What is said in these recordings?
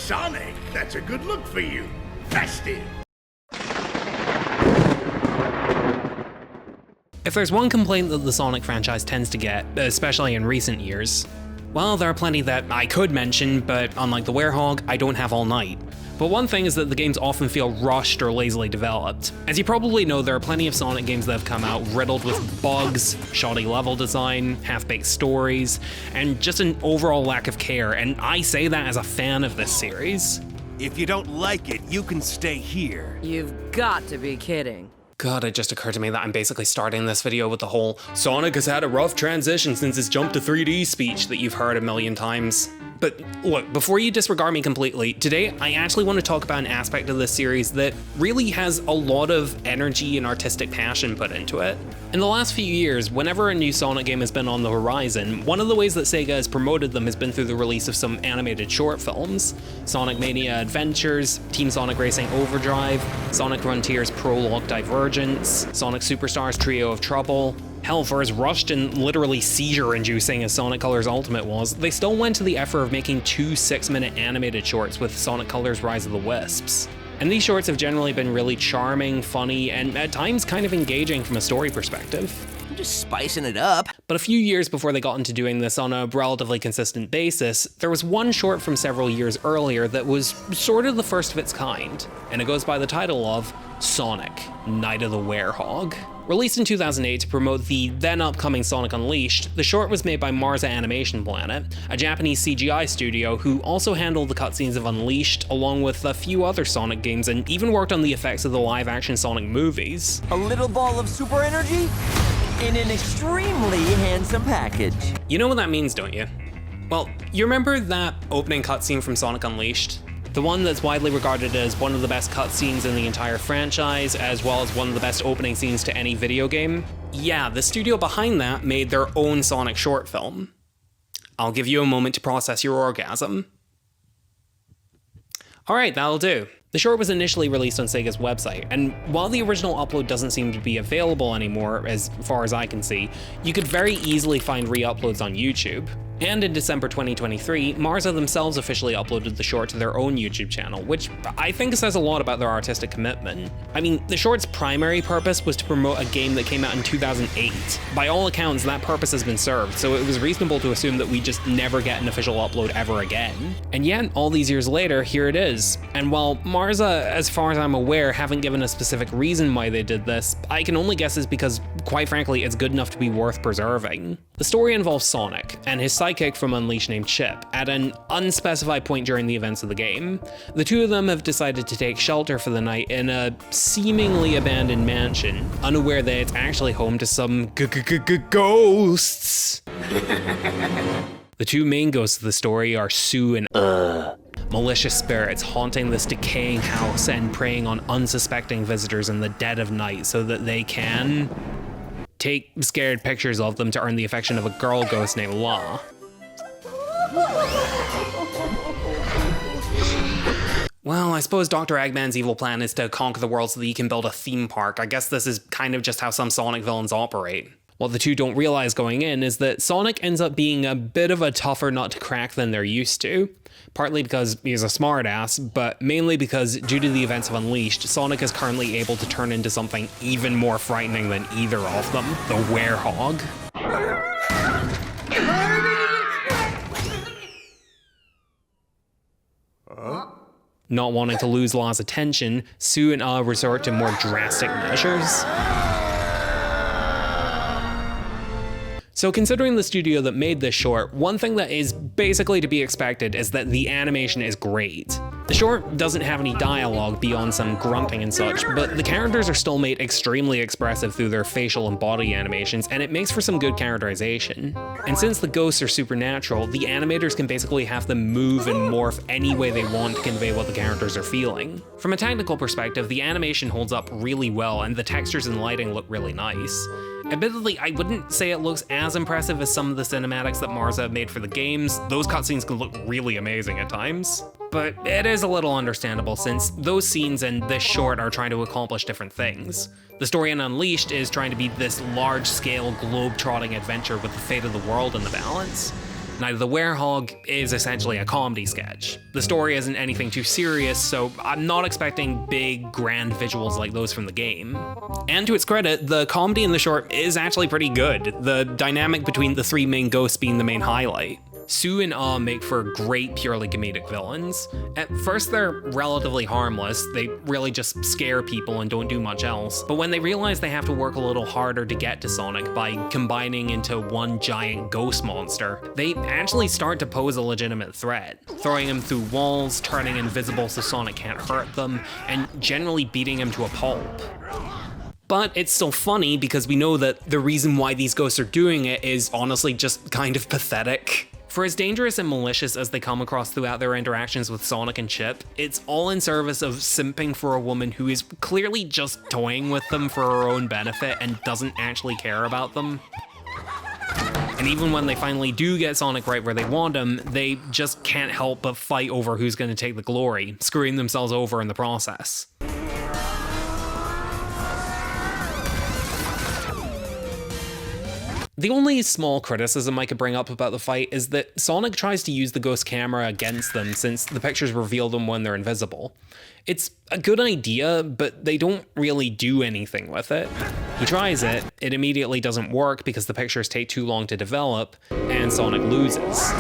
Sonic, that's a good look for you. Festive. If there's one complaint that the Sonic franchise tends to get, especially in recent years, well, there are plenty that I could mention, but unlike the Werehog, I don't have all night. But one thing is that the games often feel rushed or lazily developed. As you probably know, there are plenty of Sonic games that have come out riddled with bugs, shoddy level design, half-baked stories, and just an overall lack of care, and I say that as a fan of this series. If you don't like it, you can stay here. You've got to be kidding. God, it just occurred to me that I'm basically starting this video with the whole Sonic has had a rough transition since his jump to 3D speech that you've heard a million times. But look, before you disregard me completely, today I actually want to talk about an aspect of this series that really has a lot of energy and artistic passion put into it. In the last few years, whenever a new Sonic game has been on the horizon, one of the ways that Sega has promoted them has been through the release of some animated short films. Sonic Mania Adventures, Team Sonic Racing Overdrive, Sonic Frontiers Prologue Divergence, Sonic Superstars Trio of Trouble. Hell, for as rushed and literally seizure-inducing as Sonic Colors Ultimate was, they still went to the effort of making 2 6-minute animated shorts with Sonic Colors Rise of the Wisps. And these shorts have generally been really charming, funny, and at times kind of engaging from a story perspective. I'm just spicing it up. But a few years before they got into doing this on a relatively consistent basis, there was one short from several years earlier that was sort of the first of its kind, and it goes by the title of Sonic, Night of the Werehog. Released in 2008 to promote the then upcoming Sonic Unleashed, the short was made by Marza Animation Planet, a Japanese CGI studio who also handled the cutscenes of Unleashed along with a few other Sonic games and even worked on the effects of the live-action Sonic movies. A little ball of super energy in an extremely handsome package. You know what that means, don't you? Well, you remember that opening cutscene from Sonic Unleashed? The one that's widely regarded as one of the best cutscenes in the entire franchise, as well as one of the best opening scenes to any video game? Yeah, the studio behind that made their own Sonic short film. I'll give you a moment to process your orgasm. Alright, that'll do. The short was initially released on Sega's website, and while the original upload doesn't seem to be available anymore, as far as I can see, you could very easily find re-uploads on YouTube. And in December 2023, Marza themselves officially uploaded the short to their own YouTube channel, which I think says a lot about their artistic commitment. I mean, the short's primary purpose was to promote a game that came out in 2008. By all accounts, that purpose has been served, so it was reasonable to assume that we just never get an official upload ever again. And yet, all these years later, here it is. And while Marza, as far as I'm aware, haven't given a specific reason why they did this, I can only guess it's because, quite frankly, it's good enough to be worth preserving. The story involves Sonic, and his sidekick from Unleashed named Chip, at an unspecified point during the events of the game. The two of them have decided to take shelter for the night in a seemingly abandoned mansion, unaware that it's actually home to some ghosts. The two main ghosts of the story are Sue and malicious spirits haunting this decaying house and preying on unsuspecting visitors in the dead of night so that they can take scared pictures of them to earn the affection of a girl ghost named La. Well, I suppose Dr. Eggman's evil plan is to conquer the world so that he can build a theme park. I guess this is kind of just how some Sonic villains operate. What the two don't realize going in is that Sonic ends up being a bit of a tougher nut to crack than they're used to. Partly because he's a smartass, but mainly because due to the events of Unleashed, Sonic is currently able to turn into something even more frightening than either of them, the Werehog. Not wanting to lose La's attention, Sue and resort to more drastic measures. So considering the studio that made this short, one thing that is basically to be expected is that the animation is great. The short doesn't have any dialogue beyond some grunting and such, but the characters are still made extremely expressive through their facial and body animations, and it makes for some good characterization. And since the ghosts are supernatural, the animators can basically have them move and morph any way they want to convey what the characters are feeling. From a technical perspective, the animation holds up really well, and the textures and lighting look really nice. Admittedly, I wouldn't say it looks as impressive as some of the cinematics that Marza made for the games. Those cutscenes can look really amazing at times. But it is a little understandable since those scenes and this short are trying to accomplish different things. The story in Unleashed is trying to be this large-scale globe-trotting adventure with the fate of the world in the balance. Night of the Werehog is essentially a comedy sketch. The story isn't anything too serious, so I'm not expecting big, grand visuals like those from the game. And to its credit, the comedy in the short is actually pretty good, the dynamic between the three main ghosts being the main highlight. Sue and Ah make for great purely comedic villains. At first they're relatively harmless, they really just scare people and don't do much else, but when they realize they have to work a little harder to get to Sonic by combining into one giant ghost monster, they actually start to pose a legitimate threat, throwing him through walls, turning invisible so Sonic can't hurt them, and generally beating him to a pulp. But it's still funny because we know that the reason why these ghosts are doing it is honestly just kind of pathetic. For as dangerous and malicious as they come across throughout their interactions with Sonic and Chip, it's all in service of simping for a woman who is clearly just toying with them for her own benefit and doesn't actually care about them. And even when they finally do get Sonic right where they want him, they just can't help but fight over who's going to take the glory, screwing themselves over in the process. The only small criticism I could bring up about the fight is that Sonic tries to use the ghost camera against them since the pictures reveal them when they're invisible. It's a good idea, but they don't really do anything with it. He tries it, it immediately doesn't work because the pictures take too long to develop, and Sonic loses.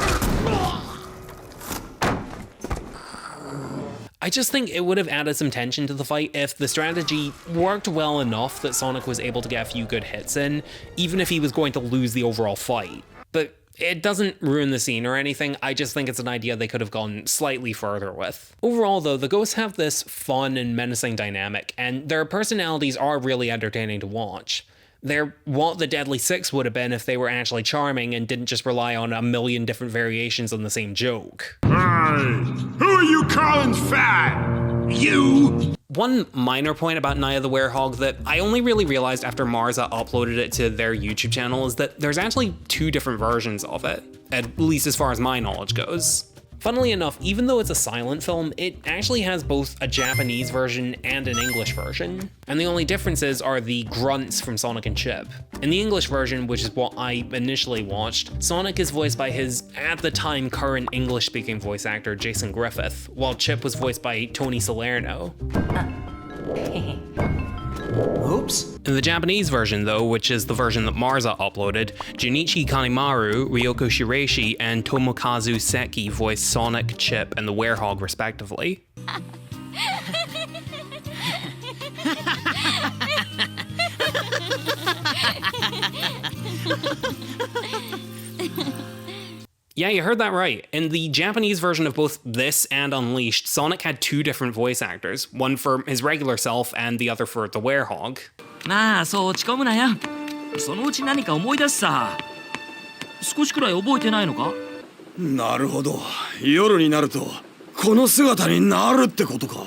I just think it would have added some tension to the fight if the strategy worked well enough that Sonic was able to get a few good hits in, even if he was going to lose the overall fight. But it doesn't ruin the scene or anything, I just think it's an idea they could have gone slightly further with. Overall though, the ghosts have this fun and menacing dynamic, and their personalities are really entertaining to watch. They're what the Deadly Six would have been if they were actually charming and didn't just rely on a million different variations on the same joke. Hey, who are you calling fat? You? One minor point about Night of the Werehog that I only really realized after Marza uploaded it to their YouTube channel is that there's actually two different versions of it, at least as far as my knowledge goes. Funnily enough, even though it's a silent film, it actually has both a Japanese version and an English version. And the only differences are the grunts from Sonic and Chip. In the English version, which is what I initially watched, Sonic is voiced by his, at the time, current English-speaking voice actor, Jason Griffith, while Chip was voiced by Tony Salerno. Oops. In the Japanese version though, which is the version that Marza uploaded, Junichi Kanemaru, Ryoko Shiraishi, and Tomokazu Seki voice Sonic, Chip, and the Werehog respectively. Yeah, you heard that right. In the Japanese version of both this and Unleashed, Sonic had two different voice actors, one for his regular self and the other for the Werehog. まあそう落ち込むなよ。そのうち何か思い出すさ。少しくらい覚えてないのか？なるほど。夜になるとこの姿になるってことか。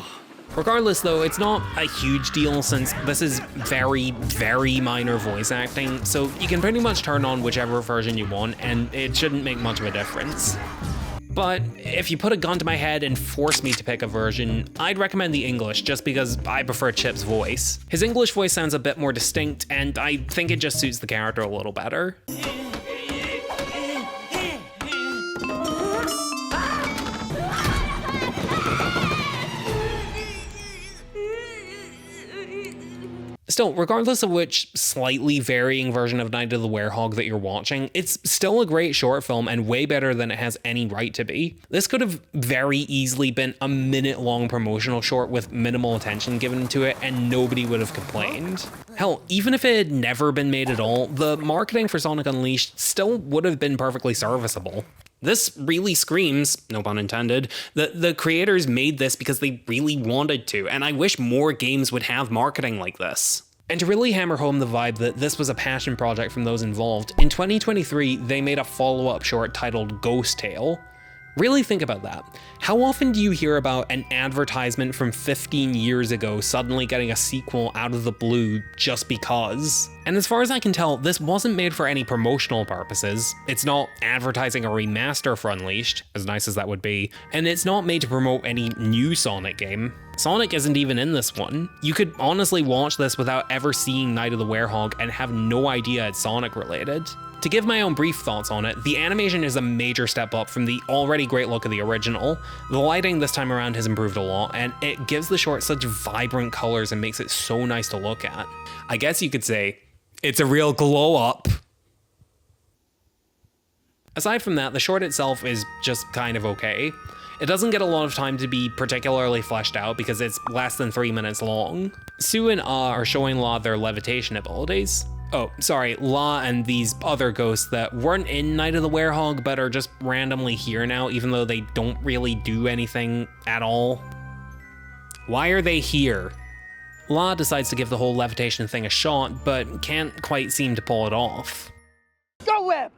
Regardless though, it's not a huge deal since this is very, very minor voice acting, so you can pretty much turn on whichever version you want and it shouldn't make much of a difference. But if you put a gun to my head and force me to pick a version, I'd recommend the English just because I prefer Chip's voice. His English voice sounds a bit more distinct and I think it just suits the character a little better. Still, regardless of which slightly varying version of Night of the Werehog that you're watching, it's still a great short film and way better than it has any right to be. This could have very easily been a minute-long promotional short with minimal attention given to it and nobody would have complained. Hell, even if it had never been made at all, the marketing for Sonic Unleashed still would have been perfectly serviceable. This really screams, no pun intended, that the creators made this because they really wanted to, and I wish more games would have marketing like this. And to really hammer home the vibe that this was a passion project from those involved, in 2023 they made a follow-up short titled Ghost Tale. Really think about that. How often do you hear about an advertisement from 15 years ago suddenly getting a sequel out of the blue just because? And as far as I can tell, this wasn't made for any promotional purposes. It's not advertising a remaster for Unleashed, as nice as that would be, and it's not made to promote any new Sonic game. Sonic isn't even in this one. You could honestly watch this without ever seeing Night of the Werehog and have no idea it's Sonic related. To give my own brief thoughts on it, the animation is a major step up from the already great look of the original. The lighting this time around has improved a lot, and it gives the short such vibrant colors and makes it so nice to look at. I guess you could say, it's a real glow up. Aside from that, the short itself is just kind of okay. It doesn't get a lot of time to be particularly fleshed out because it's less than 3 minutes long. Sue and Ah are showing La their levitation abilities. Oh, sorry, La and these other ghosts that weren't in Night of the Werehog but are just randomly here now even though they don't really do anything at all. Why are they here? La decides to give the whole levitation thing a shot but can't quite seem to pull it off. Go, Web!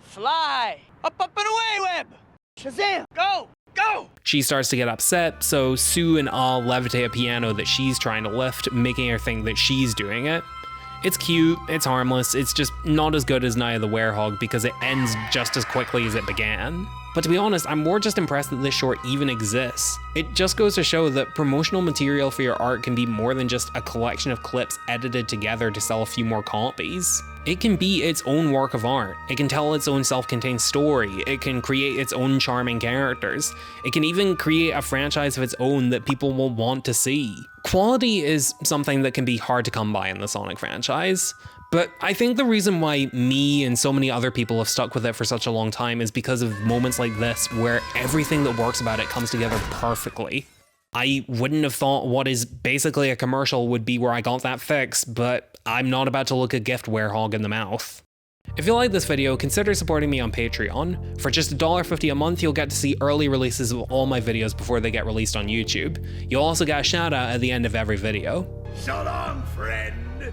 Fly! Up, up, and away, Web! Shazam! Go! Go! She starts to get upset, so Sue and Ah levitate a piano that she's trying to lift, making her think that she's doing it. It's cute, it's harmless, it's just not as good as Night of the Werehog because it ends just as quickly as it began. But to be honest, I'm more just impressed that this short even exists. It just goes to show that promotional material for your art can be more than just a collection of clips edited together to sell a few more copies. It can be its own work of art. It can tell its own self-contained story. It can create its own charming characters. It can even create a franchise of its own that people will want to see. Quality is something that can be hard to come by in the Sonic franchise. But I think the reason why me and so many other people have stuck with it for such a long time is because of moments like this where everything that works about it comes together perfectly. I wouldn't have thought what is basically a commercial would be where I got that fix, but I'm not about to look a gift Werehog in the mouth. If you like this video, consider supporting me on Patreon. For just $1.50 a month, you'll get to see early releases of all my videos before they get released on YouTube. You'll also get a shout out at the end of every video. So long, friend.